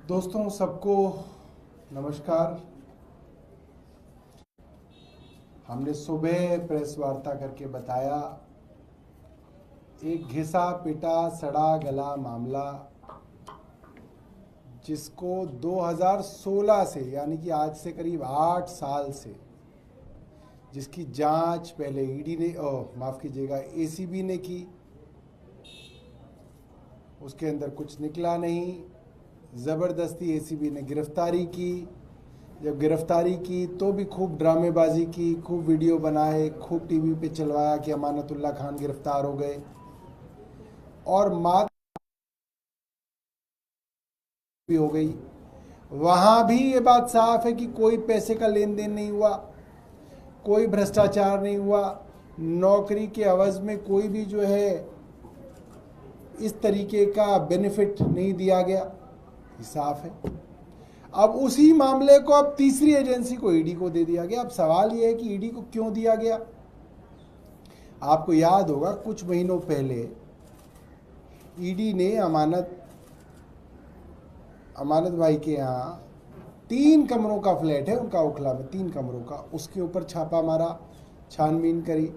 दोस्तों सबको नमस्कार। हमने सुबह प्रेस वार्ता करके बताया एक घिसा पिटा सड़ा गला मामला जिसको 2016 से यानी कि आज से करीब 8 साल से जिसकी जांच पहले ईडी ने माफ कीजिएगा एसीबी ने की, उसके अंदर कुछ निकला नहीं। ज़बरदस्ती एसीबी ने गिरफ्तारी की। जब गिरफ्तारी की तो भी खूब ड्रामेबाजी की, खूब वीडियो बनाए, खूब टीवी पे चलवाया कि अमानतुल्लाह खान गिरफ्तार हो गए। और मात भी हो गई। वहां भी ये बात साफ है कि कोई पैसे का लेन देन नहीं हुआ, कोई भ्रष्टाचार नहीं हुआ, नौकरी के अवज में कोई भी जो है इस तरीके का बेनिफिट नहीं दिया गया, साफ है। अब उसी मामले को अब तीसरी एजेंसी को ईडी को दे दिया गया। अब सवाल यह है कि ईडी को क्यों दिया गया। आपको याद होगा कुछ महीनों पहले ईडी ने अमानत भाई के यहाँ 3 कमरों का फ्लैट है उनका, ओखला में 3 कमरों का, उसके ऊपर छापा मारा, छानबीन करी,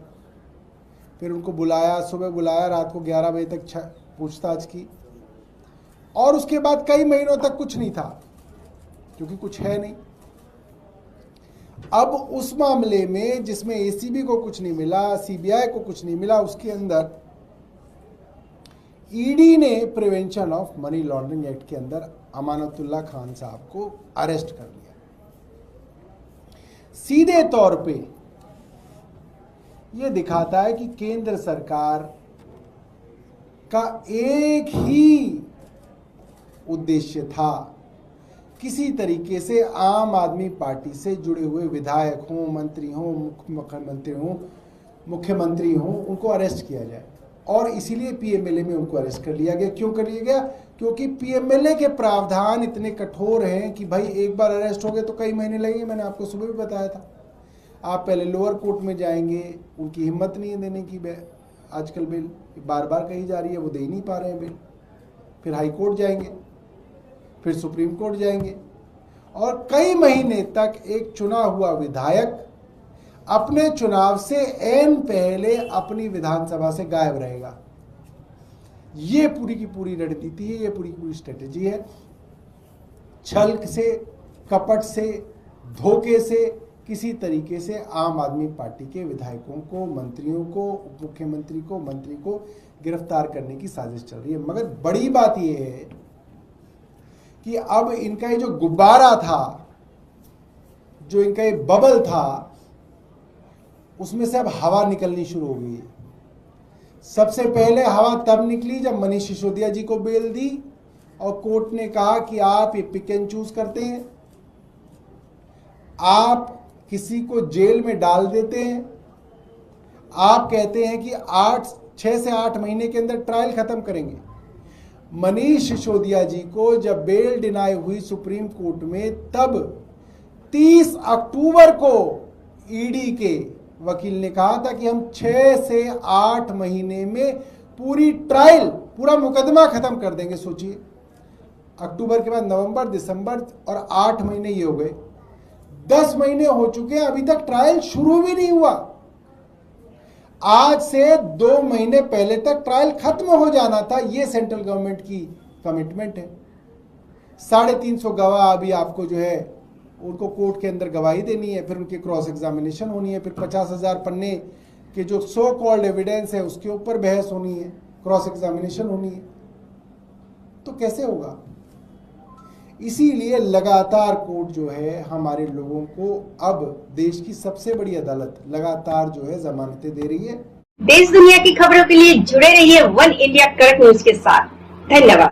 फिर उनको बुलाया, सुबह बुलाया, रात को 11 बजे तक पूछताछ की और उसके बाद कई महीनों तक कुछ नहीं था क्योंकि कुछ है नहीं। अब उस मामले में जिसमें एसीबी को कुछ नहीं मिला, सीबीआई को कुछ नहीं मिला, उसके अंदर ईडी ने prevention of money laundering act के अंदर अमानतुल्लाह खान साहब को अरेस्ट कर लिया। सीधे तौर पे यह दिखाता है कि केंद्र सरकार का एक ही उद्देश्य था, किसी तरीके से आम आदमी पार्टी से जुड़े हुए विधायक हों, मंत्री हों, मुख्यमंत्री हों, उनको अरेस्ट किया जाए। और इसीलिए पीएमएलए में उनको अरेस्ट कर लिया गया। क्यों कर लिया गया? क्योंकि पीएमएलए के प्रावधान इतने कठोर हैं कि भाई एक बार अरेस्ट हो गए तो कई महीने लगेंगे। मैंने आपको सुबह भी बताया था, आप पहले लोअर कोर्ट में जाएंगे, उनकी हिम्मत नहीं है देने की आजकल बेल बार बार कही जा रही है, वो दे ही नहीं पा रहे हैं बेल। फिर हाई कोर्ट जाएंगे, फिर सुप्रीम कोर्ट जाएंगे और कई महीने तक एक चुना हुआ विधायक अपने चुनाव से ऐन पहले अपनी विधानसभा से गायब रहेगा। ये पूरी की पूरी रणनीति है, ये पूरी की पूरी स्ट्रेटेजी है। छल से, कपट से, धोखे से किसी तरीके से आम आदमी पार्टी के विधायकों को, मंत्रियों को, उप मुख्यमंत्री को, मंत्री को गिरफ्तार करने की साजिश चल रही है। मगर बड़ी बात यह है कि अब इनका ये जो गुब्बारा था, जो इनका ये बबल था, उसमें से अब हवा निकलनी शुरू हो गई है। सबसे पहले हवा तब निकली जब मनीष सिसोदिया जी को बेल दी और कोर्ट ने कहा कि आप ये पिक एंड चूज करते हैं, आप किसी को जेल में डाल देते हैं, आप कहते हैं कि 6 से 8 महीने के अंदर ट्रायल खत्म करेंगे। मनीष सिसोदिया जी को जब बेल डिनाई हुई सुप्रीम कोर्ट में, तब 30 अक्टूबर को ईडी के वकील ने कहा था कि हम 6 से 8 महीने में पूरी ट्रायल, पूरा मुकदमा खत्म कर देंगे। सोचिए, अक्टूबर के बाद नवंबर, दिसंबर और 8 महीने ये हो गए, 10 महीने हो चुके हैं, अभी तक ट्रायल शुरू भी नहीं हुआ। आज से 2 महीने पहले तक ट्रायल खत्म हो जाना था। ये सेंट्रल गवर्नमेंट की कमिटमेंट है। 350 गवाह अभी आपको जो है उनको कोर्ट के अंदर गवाही देनी है, फिर उनकी क्रॉस एग्जामिनेशन होनी है, फिर 50,000 पन्ने के जो सो कॉल्ड एविडेंस है उसके ऊपर बहस होनी है, क्रॉस एग्जामिनेशन होनी है। तो कैसे होगा? इसीलिए लगातार कोर्ट जो है हमारे लोगों को, अब देश की सबसे बड़ी अदालत लगातार जो है जमानतें दे रही है। देश दुनिया की खबरों के लिए जुड़े रहिए वन इंडिया करंट न्यूज के साथ। धन्यवाद।